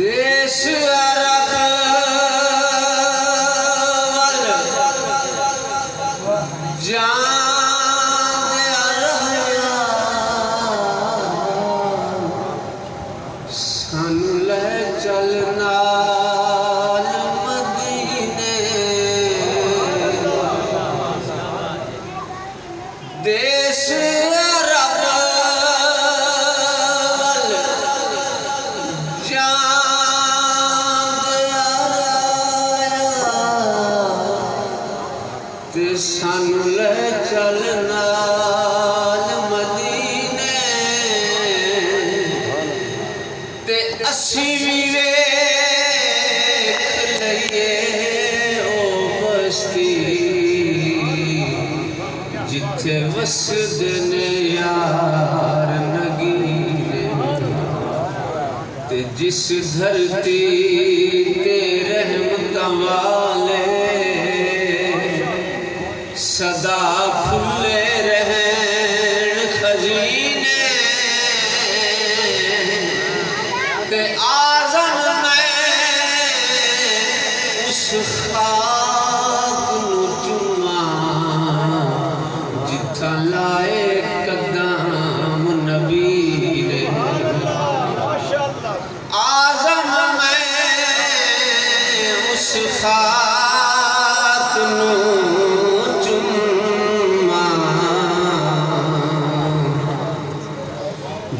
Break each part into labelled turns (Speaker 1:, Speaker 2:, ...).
Speaker 1: देश अरब वल जान रहा सानू ले चलना मदीने देश सानू ले चलना मदीने ते असी भी वेख लईए ओ बस्ती जिथे वसदे ने यार नगीने ते जिस धरती ते रहमतां वाले सदा खुले रहन खजीने ते आज़म में उस खाक नू चुमा जिथा लाए कदम नबी ने आज़म में उस खाक नू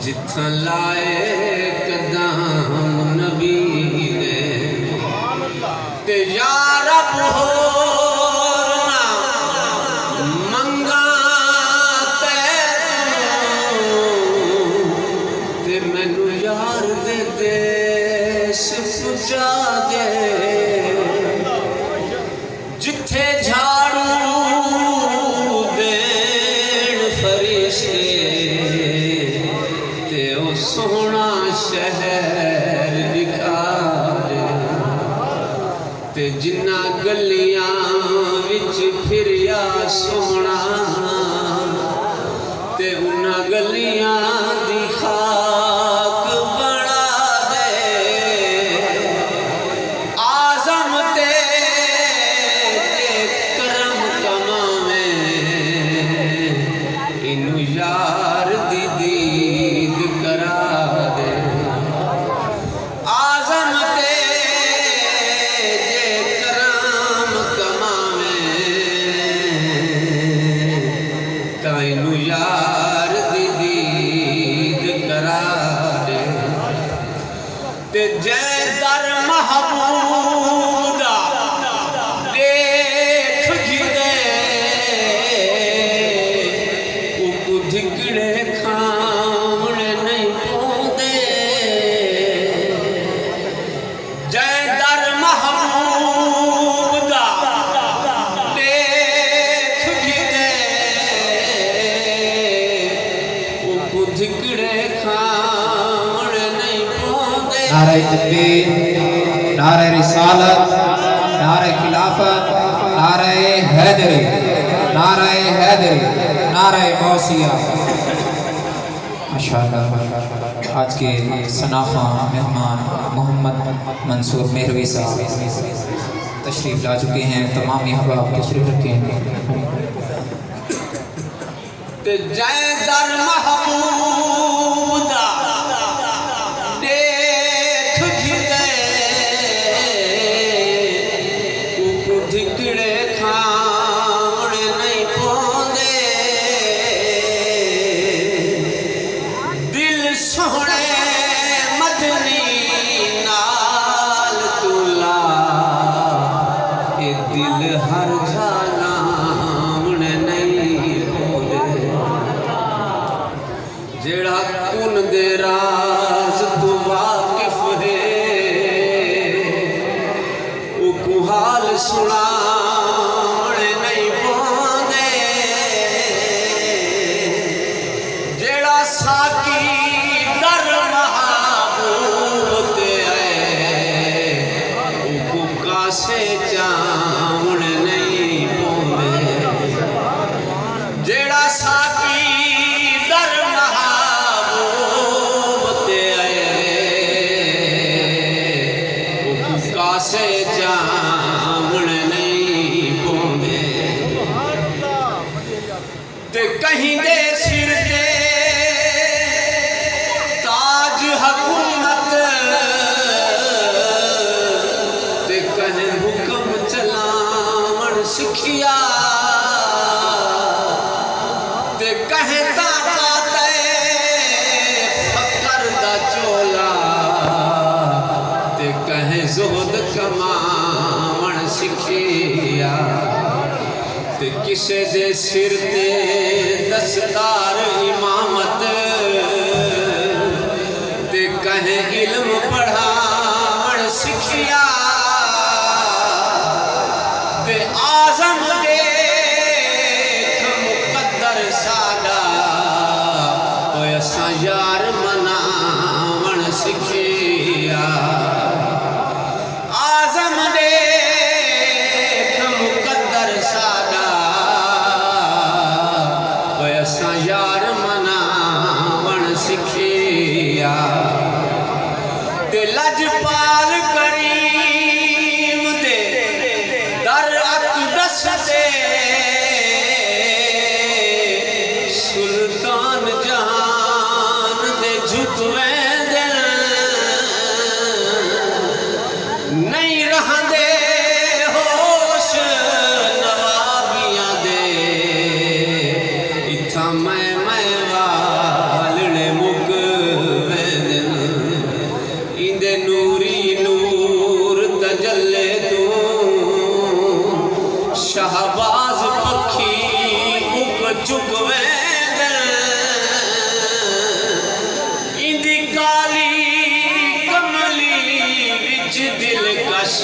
Speaker 1: जिथा लाए कदम नबी ने ते या रब होर ना मंगा ते मैनू यार दे देश पुजा दे जिथे झाड़ू देण फरिश्ते सोना शहर दिखा दे ते जिन्ना गलियां विच फिरिया सोना ते उन्ना गलियां दी खाक बना दे आज़म ते करम कमावे इनू यार दी दीद करा दे आज़म ते जे करम कमावे ताइनू यार दी दीद करा दे ते जै दर महबूब दा देख जिदे उकु धिकड़े
Speaker 2: नारे तकबीर, नारे रिसालत, नारे खिलाफत, नारे हैदरी, नारे हैदरी, नारे गौसिया। माशाअल्लाह आज के सनाखा मेहमान मोहम्मद मंसूर मेहरवी साहब तशरीफ़ ला चुके हैं। तमाम अहबाब तशरीफ़ रखे हैं।
Speaker 1: धिकड़े खावण नहीं पाउंदे दिल सोहणे मदनी नाल तुला ए दिल हर जालावण नहीं पाउंदे जेड़ा पासे जामण नहीं पौंदे ते कहीं दे सिर ते ताज हुकूमत ते कहीं हुक्म चलावण सिखिया ते कहीं ताकत फकर दा चोला ते कहीं ज़ुहद कमावण सिखिया ते किसे दे सिर ते दस्तार इमामत ते कहीं इल्म पढ़ावण सिखिया ते आज़म देख मुक़द्दर साडा ओए असां यार मनावण सिखिया आज़म देख मुक़द्दर साडा ओए असां यार मनावण सिखिया ते लजपाल करीम दे दर अक़दस दे सुल्तान जहान दे झुकवेंदे नहीं रहंदे होश नवाबियां दे इत्थां मैं वालणे मुक वेंदे इंदे नूरी नूर तजल्ले तू शहबाज पखी मुक चुक वेंदे इंदी काली कमली विच दिलकश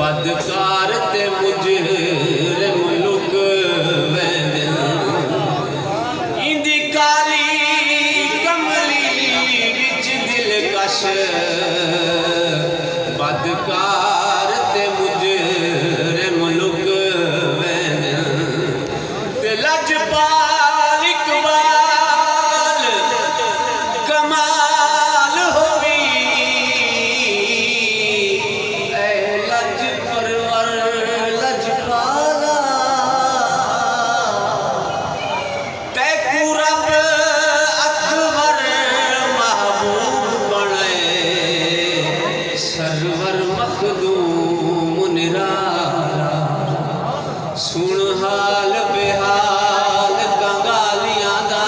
Speaker 1: बदकार ते मुजरिम लुक वेंदे इंदी काली कमली विच दिलकश बदकार ते मुजरिम लुक वेंदे ते लजपाल इकबाल कमाल होवी ऐ लज परवर लजपाला तैकू रब अकबर महबूब बणे सरवर मखदूम निराला सुन हाल बेहाल कंगालियां दा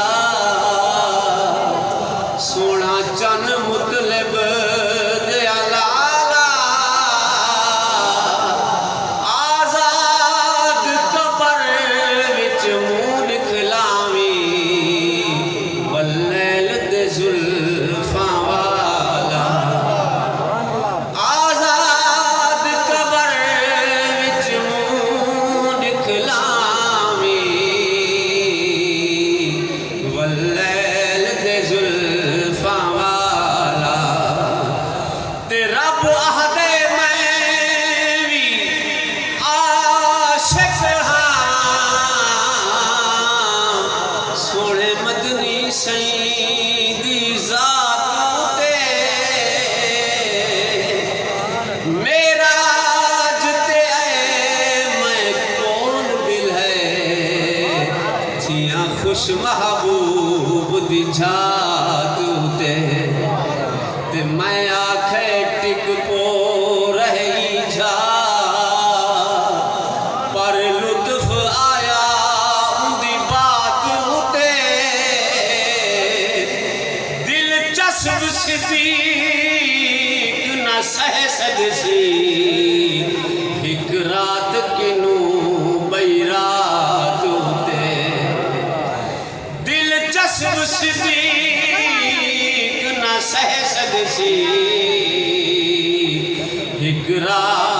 Speaker 1: सोना चन मुतलब दया लाला आजाद कबर विच मुंह निकलावी वल्लैल दे जुल्फां वाला आजाद कबर विच मुंह निकलावी वल्लैल दे जुल्फां वाला ते रब आखदे मैं भी आशिक हां सोने मदनी सईं दी ज़ात ते मेरा जते मैं कौन दिल है थियां खुश महबूब दी झात ते मैं आखे टिक पो रही जा पर लुत्फ आया उंदी बात उते दिलचस्प सिद्दीक न सह सकसी एक रात किनू बई रात उते दिलचस्प सिद्दीक न सह सकसी एक रात